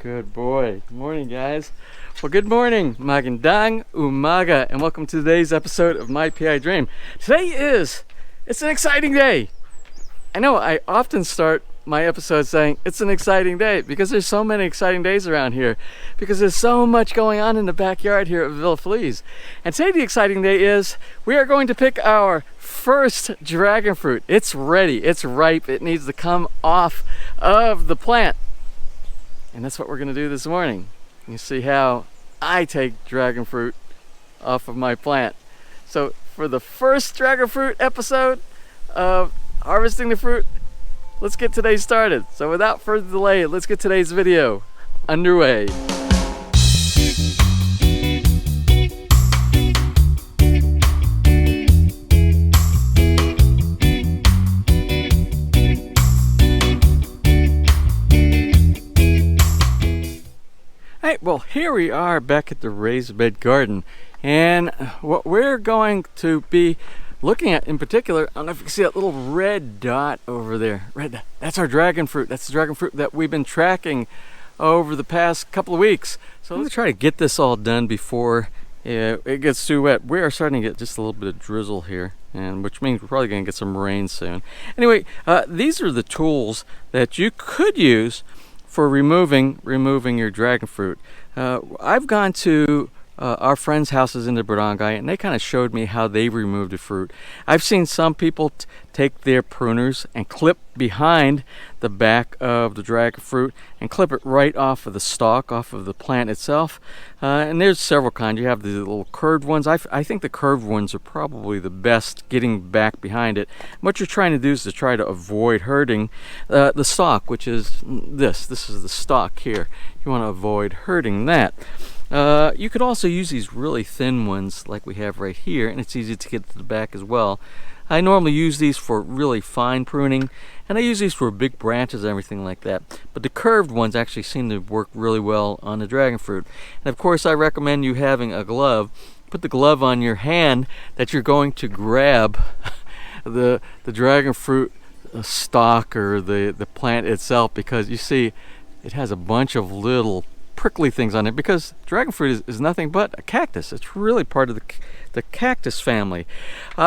Good boy. Good morning, guys. Well, good morning, magandang umaga, and welcome to today's episode of My PI Dream. It's an exciting day. I know I often start my episodes saying it's an exciting day because there's so many exciting days around here, because there's so much going on in the backyard here at Villa Feliz. And today the exciting day is we are going to pick our first dragon fruit. It's ready, it's ripe, it needs to come off of the plant. And that's what we're going to do this morning. You see how I take dragon fruit off of my plant. So for the first dragon fruit episode of harvesting the fruit, let's get today started. So without further delay, let's get today's video underway. Alright, well, here we are back at the raised bed garden, and what we're going to be looking at in particular, I don't know if you can see that little red dot over there. That's our dragon fruit. That's the dragon fruit that we've been tracking over the past couple of weeks. So let's try to get this all done before it gets too wet. We are starting to get just a little bit of drizzle here, and which means we're probably going to get some rain soon. Anyway, these are the tools that you could use for removing your dragon fruit. I've gone to our friends' houses in the barangay, and they kind of showed me how they removed the fruit. I've seen some people take their pruners and clip behind the back of the dragon fruit and clip it right off of the stalk, off of the plant itself. And there's several kinds. You have the little curved ones. I think the curved ones are probably the best, getting back behind it. What you're trying to do is to try to avoid hurting the stalk, which is this. This is the stalk here. You want to avoid hurting that. You could also use these really thin ones like we have right here, and it's easy to get to the back as well. I normally use these for really fine pruning, and I use these for big branches and everything like that. But the curved ones actually seem to work really well on the dragon fruit. And of course, I recommend you having a glove. Put the glove on your hand that you're going to grab the dragon fruit stalk or the plant itself, because you see it has a bunch of little prickly things on it, because dragon fruit is nothing but a cactus. It's really part of the cactus family.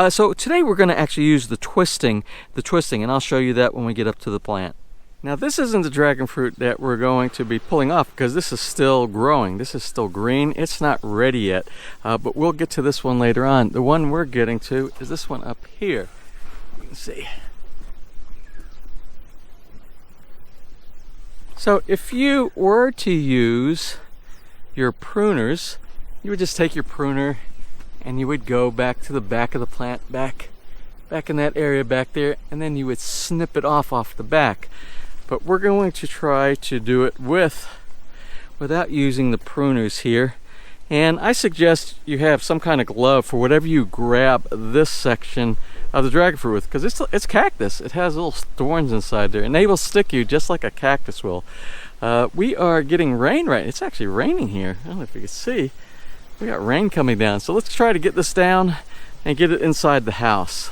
So today we're going to actually use the twisting, and I'll show you that when we get up to the plant. Now this isn't the dragon fruit that we're going to be pulling off, because this is still growing. This is still green. It's not ready yet, but we'll get to this one later on. The one we're getting to is this one up here. You can see. So if you were to use your pruners, you would just take your pruner and you would go back to the back of the plant, back in that area back there, and then you would snip it off the back. But we're going to try to do it without using the pruners here. And I suggest you have some kind of glove for whatever you grab this section of the dragon fruit with, because it's cactus. It has little thorns inside there, and they will stick you just like a cactus will. We are getting rain right. It's actually raining here. I don't know if you can see. We got rain coming down. So let's try to get this down and get it inside the house.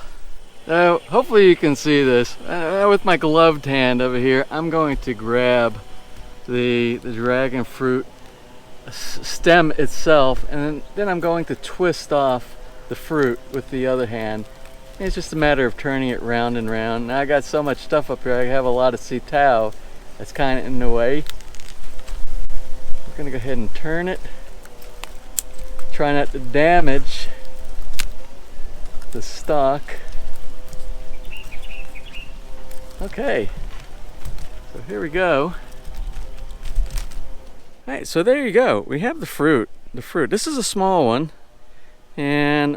So hopefully you can see this. With my gloved hand over here, I'm going to grab the dragon fruit stem itself, and then I'm going to twist off the fruit with the other hand. And it's just a matter of turning it round and round. Now I got so much stuff up here, I have a lot of sitaw that's kind of in the way. We're going to go ahead and turn it. Try not to damage the stalk. Okay, so here we go. Alright, so there you go. We have the fruit. This is a small one, and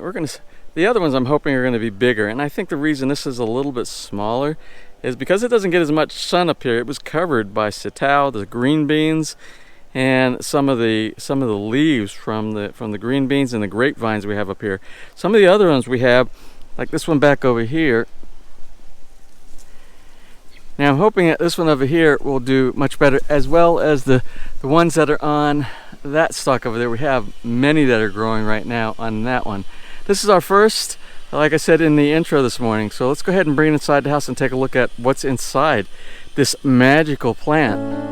the other ones I'm hoping are going to be bigger. And I think the reason this is a little bit smaller is because it doesn't get as much sun up here. It was covered by sitaw, the green beans, and some of the leaves from the green beans and the grapevines we have up here. Some of the other ones we have, like this one back over here. Now I'm hoping that this one over here will do much better, as well as the ones that are on that stalk over there. We have many that are growing right now on that one. This is our first, like I said in the intro this morning. So let's go ahead and bring it inside the house and take a look at what's inside this magical plant.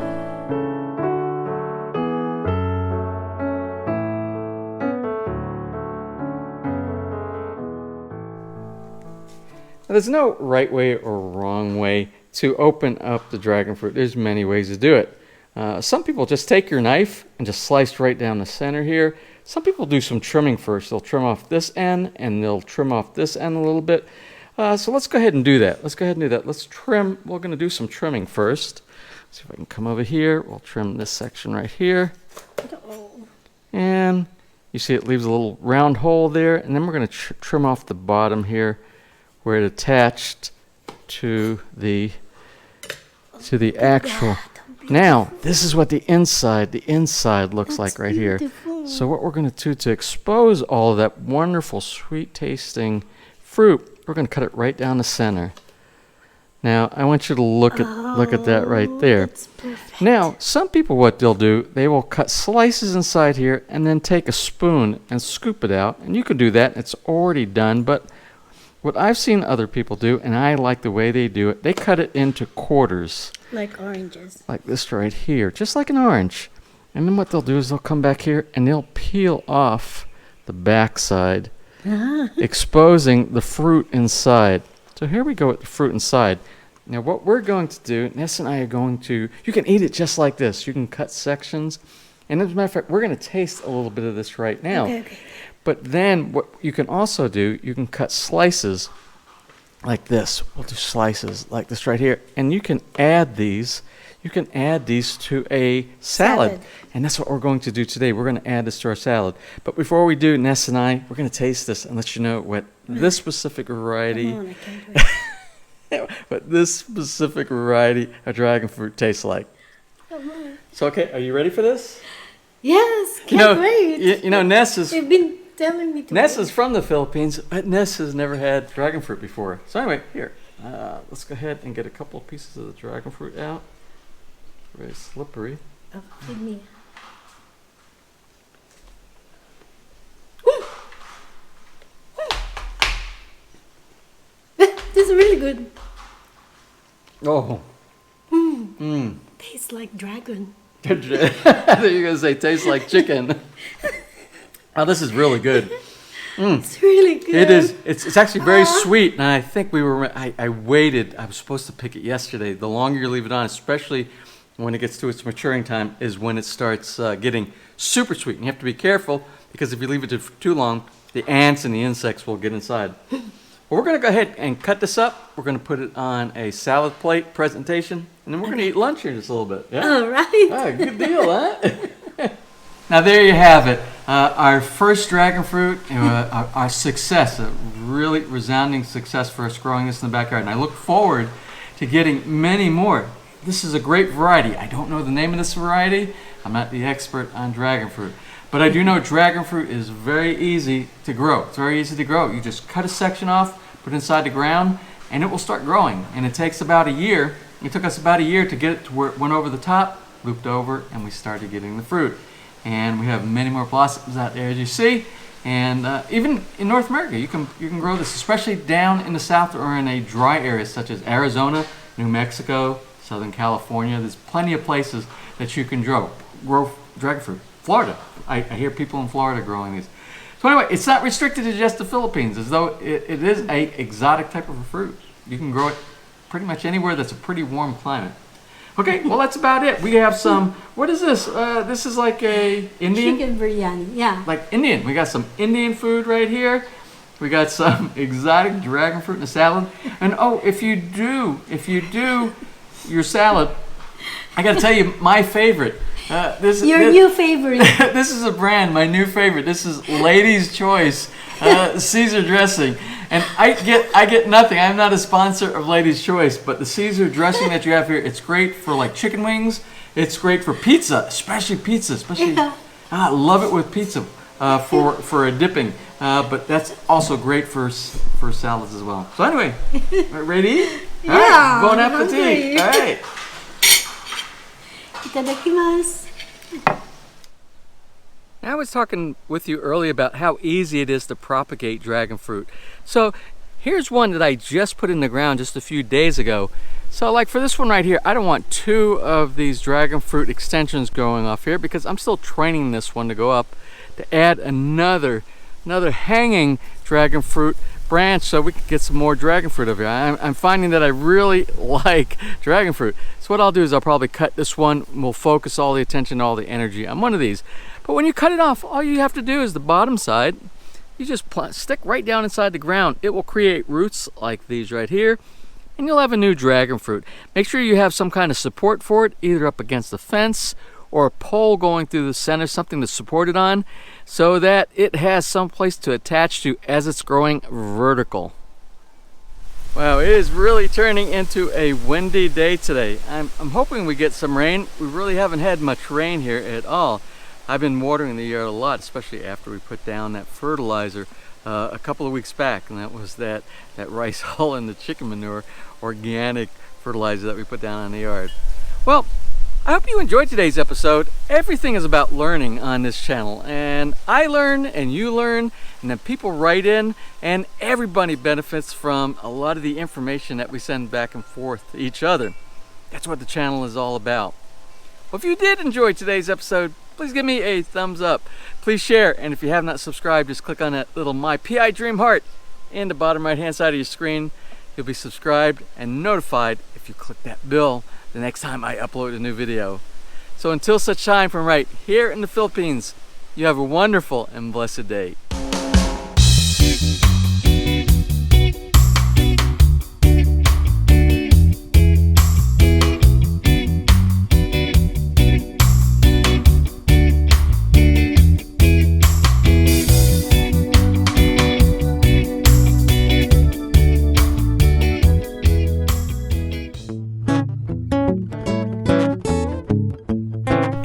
there's no right way or wrong way to open up the dragon fruit. There's many ways to do it. Some people just take your knife and just slice right down the center here. Some people do some trimming first. They'll trim off this end and they'll trim off this end a little bit. So let's go ahead and do that. Let's trim. We're going to do some trimming first. See if I can come over here. We'll trim this section right here. And you see it leaves a little round hole there. And then we're going to trim off the bottom here where it attached to the actual. Now, this is what the inside looks like right here. So what we're going to do to expose all of that wonderful, sweet-tasting fruit, we're going to cut it right down the center. Now, I want you to look at that right there. Now, some people, what they'll do, they will cut slices inside here and then take a spoon and scoop it out. And you can do that. It's already done. But what I've seen other people do, and I like the way they do it, they cut it into quarters. Like oranges. Like this right here, just like an orange. And then what they'll do is they'll come back here and they'll peel off the backside, exposing the fruit inside. So here we go with the fruit inside. Now what we're going to do, Ness and I are going to, you can eat it just like this. You can cut sections. And as a matter of fact, we're going to taste a little bit of this right now. Okay. But then what you can also do, you can cut slices like this. We'll do slices like this right here. And you can add these. You can add these to a salad. And that's what we're going to do today. We're going to add this to our salad. But before we do, Ness and I, we're going to taste this and let you know what this specific variety, Come on, I can't wait. what this specific variety of dragon fruit tastes like. Come on. So, okay, are you ready for this? Yes, can't wait. You know, Ness is... You've been telling me to Ness wait. is from the Philippines, but Ness has never had dragon fruit before. So anyway, here, let's go ahead and get a couple of pieces of the dragon fruit out. Very slippery. Oh, give me. This is really good. Oh. Tastes like dragon. I thought you were going to say tastes like chicken. Oh, this is really good. It's really good. It is. It's actually very sweet, and I think I waited. I was supposed to pick it yesterday. The longer you leave it on, especially when it gets to its maturing time, is when it starts getting super sweet. And you have to be careful, because if you leave it for too long, the ants and the insects will get inside. Well, we're going to go ahead and cut this up. We're going to put it on a salad plate presentation, and then we're going to eat lunch here in just a little bit. Yeah? All right. Oh, good deal, huh? Now there you have it. Our first dragon fruit, our success, a really resounding success for us growing this in the backyard. And I look forward to getting many more. This is a great variety. I don't know the name of this variety. I'm not the expert on dragon fruit. But I do know dragon fruit is very easy to grow. It's very easy to grow. You just cut a section off, put it inside the ground, and it will start growing. And it takes about a year. It took us about a year to get it to where it went over the top, looped over, and we started getting the fruit. And we have many more blossoms out there, as you see. And even in North America, you can grow this, especially down in the south or in a dry area such as Arizona, New Mexico, Southern California. There's plenty of places that you can grow dragon fruit. Florida, I hear people in Florida growing these. So anyway, it's not restricted to just the Philippines, as though it is a exotic type of a fruit. You can grow it pretty much anywhere that's a pretty warm climate. Okay, well that's about it. We have some, what is this? This is like a Indian? Chicken biryani, yeah. Like Indian. We got some Indian food right here. We got some exotic dragon fruit in a salad. And oh, if you do your salad, I gotta tell you my favorite. Your new favorite. This is a brand, my new favorite. This is Lady's Choice Caesar dressing. And I get nothing. I'm not a sponsor of Lady's Choice, but the Caesar dressing that you have here, it's great for like chicken wings. It's great for pizza, especially pizza. I love it with pizza for a dipping. But that's also great for salads as well. So anyway, ready to eat? All right, bon appetit. All right. Itadakimasu. I was talking with you earlier about how easy it is to propagate dragon fruit. So here's one that I just put in the ground just a few days ago. So like for this one right here, I don't want 2 of these dragon fruit extensions going off here because I'm still training this one to go up to add another hanging dragon fruit branch so we can get some more dragon fruit over here. I'm finding that I really like dragon fruit. So what I'll do is I'll probably cut this one. We'll focus all the attention, all the energy on one of these. But when you cut it off, all you have to do is the bottom side, you just stick right down inside the ground. It will create roots like these right here, and you'll have a new dragon fruit. Make sure you have some kind of support for it, either up against the fence or a pole going through the center, something to support it on, so that it has some place to attach to as it's growing vertical. Wow, it is really turning into a windy day today. I'm hoping we get some rain. We really haven't had much rain here at all. I've been watering the yard a lot, especially after we put down that fertilizer a couple of weeks back, and that was that rice hull and the chicken manure organic fertilizer that we put down on the yard. Well, I hope you enjoyed today's episode. Everything is about learning on this channel, and I learn and you learn, and then people write in, and everybody benefits from a lot of the information that we send back and forth to each other. That's what the channel is all about. Well, if you did enjoy today's episode, please give me a thumbs up. Please share, and if you have not subscribed, just click on that little My PI Dream heart in the bottom right hand side of your screen. You'll be subscribed and notified if you click that bell the next time I upload a new video. So until such time, from right here in the Philippines, you have a wonderful and blessed day.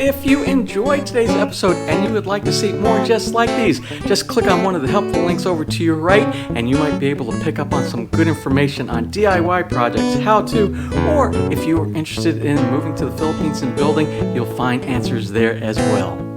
If you enjoyed today's episode and you would like to see more just like these, just click on one of the helpful links over to your right, and you might be able to pick up on some good information on DIY projects, how to, or if you are interested in moving to the Philippines and building, you'll find answers there as well.